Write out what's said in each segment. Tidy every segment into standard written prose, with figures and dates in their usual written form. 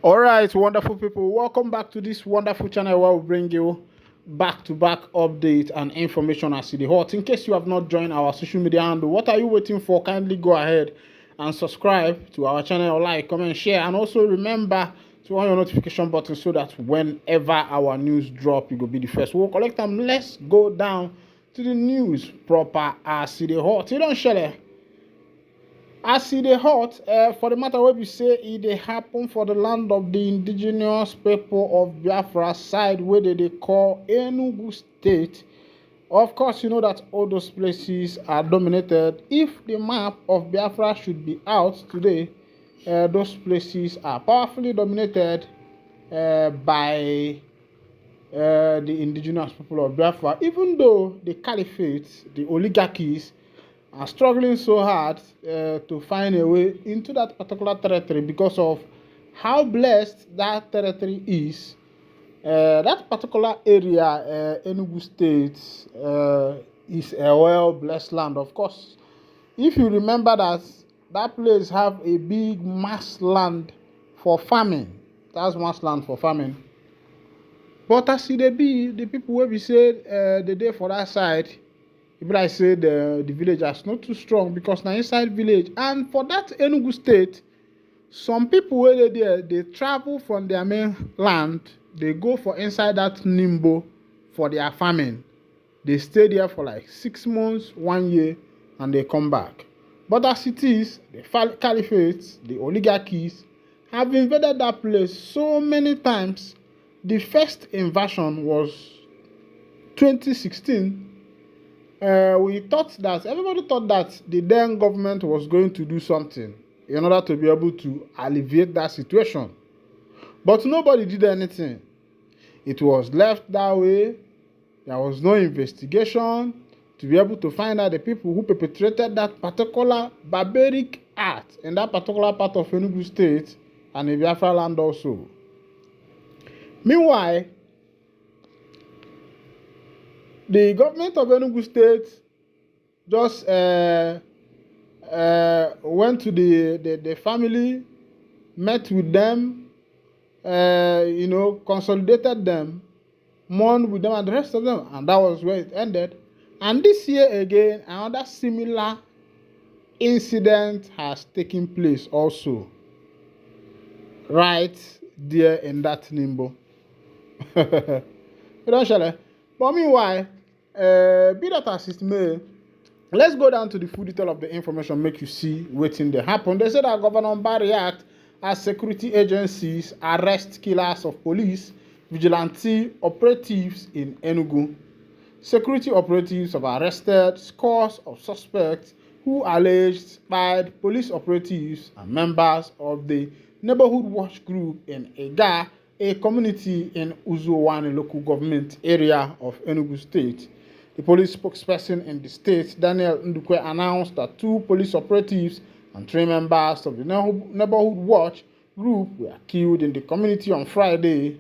All right, wonderful people, welcome back to this wonderful channel where we bring you back-to-back update and information as to the hot. In case you have not joined our social media handle, what are you waiting for? Kindly go ahead and subscribe to our channel, like, comment, share, and also remember to on your notification button so that whenever our news drop, you will be the first. We'll collect them. Let's go down to the news proper as to the hot. You don't share it. As e dey hot, for the matter wey be say e dey happen for the land of the indigenous people of Biafra side wey dey call Enugu State. Of course, you know that all those places are dominated. If the map of Biafra should be out today, those places are powerfully dominated by the indigenous people of Biafra. Even though the caliphate, the oligarchies, are struggling so hard to find a way into that particular territory because of how blessed that territory is. That particular area, Enugu State, is a well-blessed land. Of course, if you remember that place have a big mass land for farming. That's mass land for farming. But as it be, the people will be said the day for that side, if I say the villagers not too strong because now inside village. And for that Enugu State, some people where they travel from their main land, they go for inside that Nimbo for their farming. They stay there for like 6 months, 1 year, and they come back. But as it is, the caliphates, the oligarchies, have invaded that place so many times. The first invasion was 2016. Everybody thought that the then government was going to do something in order to be able to alleviate that situation. But nobody did anything. It was left that way. There was no investigation to be able to find out the people who perpetrated that particular barbaric act in that particular part of Enugu State and in Biafra land also. Meanwhile, the government of Enugu State just went to the family, met with them, consolidated them, mourned with them and the rest of them, and that was where it ended. And this year again, another similar incident has taken place also, right there in that Nimbo. You don't share it. But meanwhile, be that as it may, let's go down to the full detail of the information, make you see what in there happen. They said that Governor Mba react as security agencies arrest killers of police, vigilante operatives in Enugu. Security operatives have arrested scores of suspects who alleged spied police operatives and members of the neighborhood watch group in Ega, a community in Uzuwane local government area of Enugu State. The police spokesperson in the state, Daniel Ndukwe, announced that 2 police operatives and 3 members of the neighborhood watch group were killed in the community on Friday.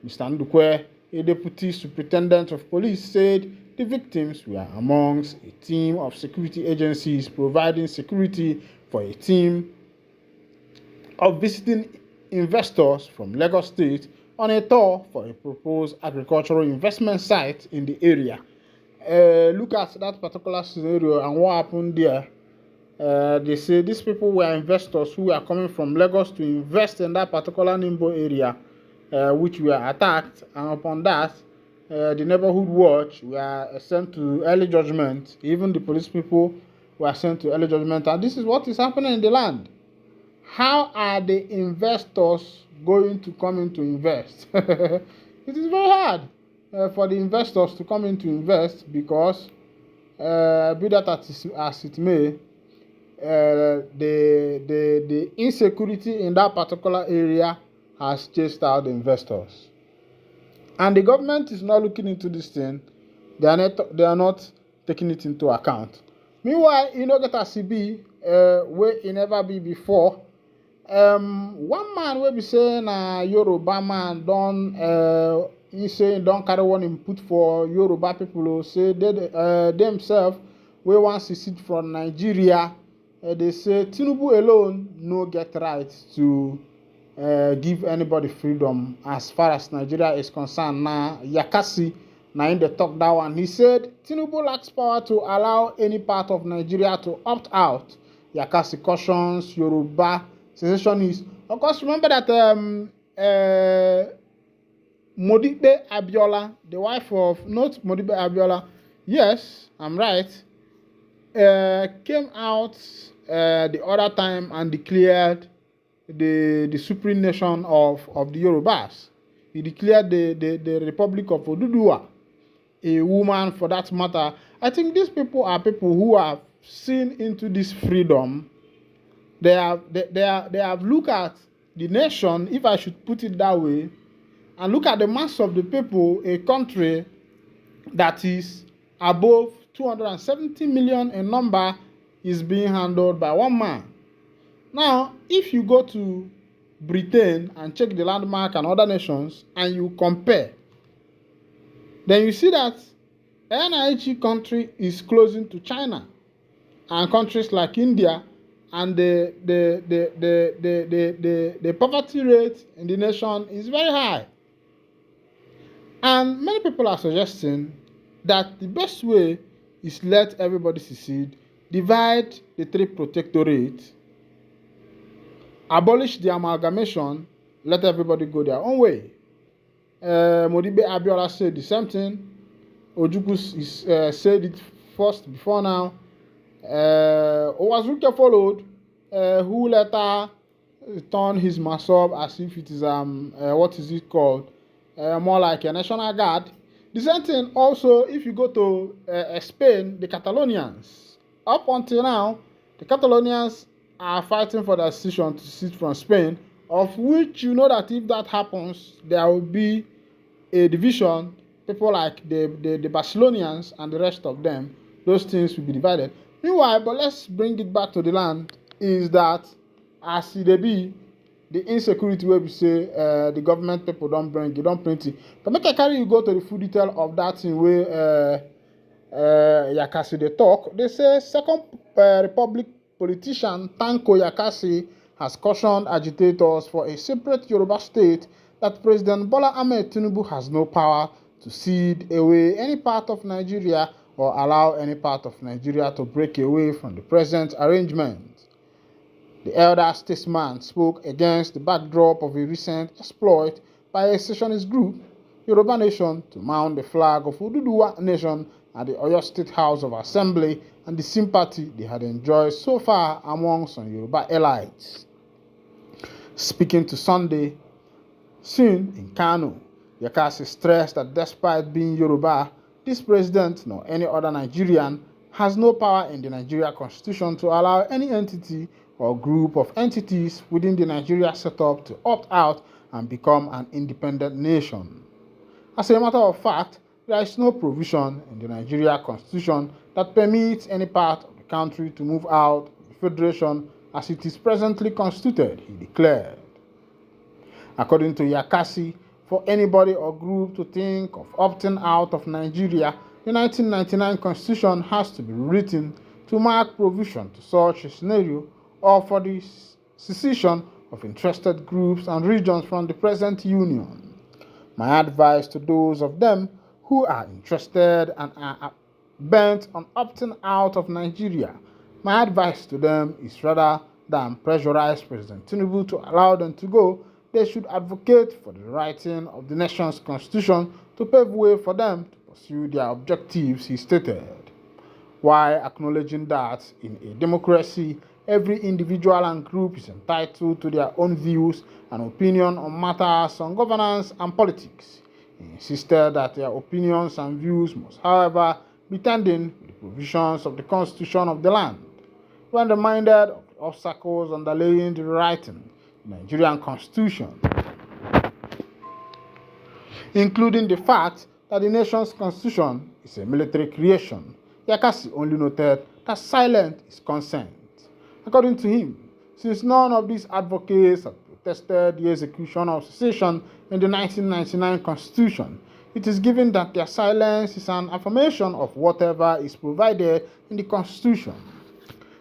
Mr. Ndukwe, a deputy superintendent of police, said the victims were amongst a team of security agencies providing security for a team of visiting investors from Lagos State on a tour for a proposed agricultural investment site in the area. Look at that particular scenario and what happened there. They say these people were investors who were coming from Lagos to invest in that particular Nimbo area, which were attacked, and upon that, the neighborhood watch were sent to early judgment. Even the police people were sent to early judgment, and this is what is happening in the land. How are the investors going to come in to invest? It is very hard for the investors to come in to invest because, be that as it may, the insecurity in that particular area has chased out the investors. And the government is not looking into this thing. They are not taking it into account. Meanwhile, get a CB where it never be before. One man will be saying Yoruba man don't carry one input for Yoruba people. Say they themselves we want to secede from Nigeria. They say Tinubu alone no get right to give anybody freedom as far as Nigeria is concerned. Now, Yakasi, now in the talk that one, he said, Tinubu lacks power to allow any part of Nigeria to opt out. Yakasi cautions Yoruba secessionists. Of course, remember that Modibe Abiola, the wife of, not Modibe Abiola, yes, I'm right, came out the other time and declared the supreme nation of the Yorubas. He declared the Republic of Oduduwa, a woman for that matter. I think these people are people who have seen into this freedom. They have looked at the nation, if I should put it that way, and look at the mass of the people, a country that is above 270 million in number is being handled by one man. Now, if you go to Britain and check the landmark and other nations and you compare, then you see that NIG country is closing to China and countries like India, and the poverty rate in the nation is very high. And many people are suggesting that the best way is let everybody secede, divide the three protectorates, abolish the amalgamation, let everybody go their own way. Modibe Abiola said the same thing. Ojukwu said it first before now. Owazuke followed, who later turned his masop as if it is what is it called? More like a national guard. The same thing also, if you go to Spain, the Catalonians. Up until now, the Catalonians are fighting for their decision to secede from Spain, of which you know that if that happens, there will be a division. People like the Barcelonians and the rest of them, those things will be divided. Meanwhile, but let's bring it back to the land, is that as it be, the insecurity where we say the government people don't bring it, don't print it. But make I carry you go to the full detail of that thing where Yakasi they talk. They say Second Republic politician Tanko Yakasi has cautioned agitators for a separate Yoruba state that President Bola Ahmed Tinubu has no power to cede away any part of Nigeria or allow any part of Nigeria to break away from the present arrangement. The elder statesman spoke against the backdrop of a recent exploit by a secessionist group, Yoruba Nation, to mount the flag of Oduduwa Nation at the Oyo State House of Assembly and the sympathy they had enjoyed so far among some Yoruba elites. Speaking to Sunday Soon in Kano, Yakasi stressed that despite being Yoruba, this president nor any other Nigerian has no power in the Nigeria constitution to allow any entity or group of entities within the Nigeria setup to opt out and become an independent nation. As a matter of fact, there is no provision in the Nigeria constitution that permits any part of the country to move out of the federation as it is presently constituted, he declared. According to Yakasi, for anybody or group to think of opting out of Nigeria, the 1999 constitution has to be written to mark provision to such a scenario, or for the secession of interested groups and regions from the present union. My advice to those of them who are interested and are bent on opting out of Nigeria, my advice to them is rather than pressurize President Tinubu to allow them to go, they should advocate for the writing of the nation's constitution to pave way for them to pursue their objectives, he stated. While acknowledging that in a democracy, every individual and group is entitled to their own views and opinion on matters on governance and politics. He insisted that their opinions and views must, however, be tending with the provisions of the constitution of the land. When reminded of the obstacles underlying the writing of the Nigerian constitution, including the fact that the nation's constitution is a military creation, Yakasi only noted that silence is consent. According to him, since none of these advocates have protested the execution of secession in the 1999 Constitution, it is given that their silence is an affirmation of whatever is provided in the Constitution.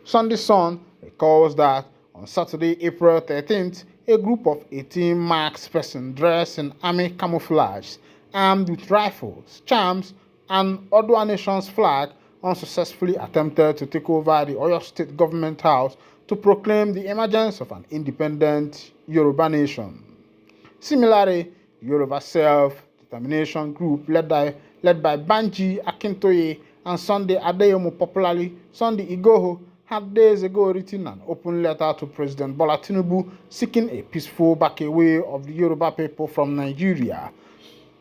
Sunday Sun recalls that on Saturday, April 13th, a group of 18 masked persons dressed in army camouflage, armed with rifles, charms, and Odua Nation's flag unsuccessfully attempted to take over the Oyo State Government House to proclaim the emergence of an independent Yoruba nation. Similarly, Yoruba Self-Determination Group led by Banji Akintoye and Sunday Adeyomu, popularly Sunday Igboho, had days ago written an open letter to President Bola Tinubu seeking a peaceful backaway of the Yoruba people from Nigeria.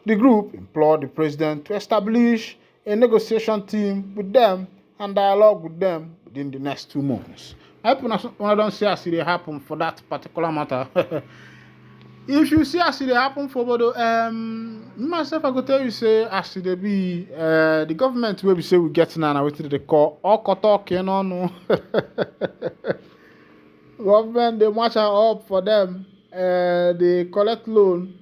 The group implored the president to establish a negotiation team with them and dialogue with them within the next 2 months. I hope I don't see as it happen for that particular matter. If you see as it happen for Bodo, myself I go tell you say as it be the government where we say we get now what they call all talking on. Government they march up for them. They collect loan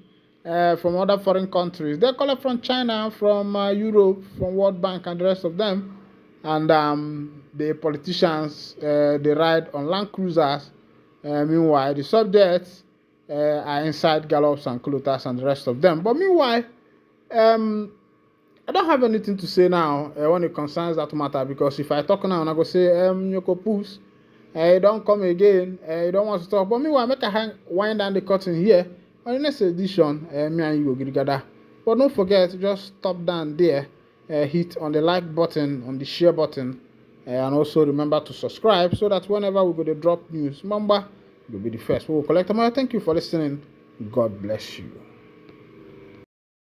from other foreign countries. They collect from China, from Europe, from World Bank and the rest of them. And the politicians they ride on Land Cruisers. Meanwhile, the subjects are inside gallops and clotas and the rest of them. But meanwhile, I don't have anything to say now when it concerns that matter, because if I talk now and I go say Nyoko Poos, you don't come again, you don't want to talk. But meanwhile, make a wind down the curtain here. On the next edition, me and you will get together. But don't forget, just stop down there, hit on the like button, on the share button, and also remember to subscribe so that whenever we go to drop news, remember, you'll be the first. We will collect them. Thank you for listening. God bless you.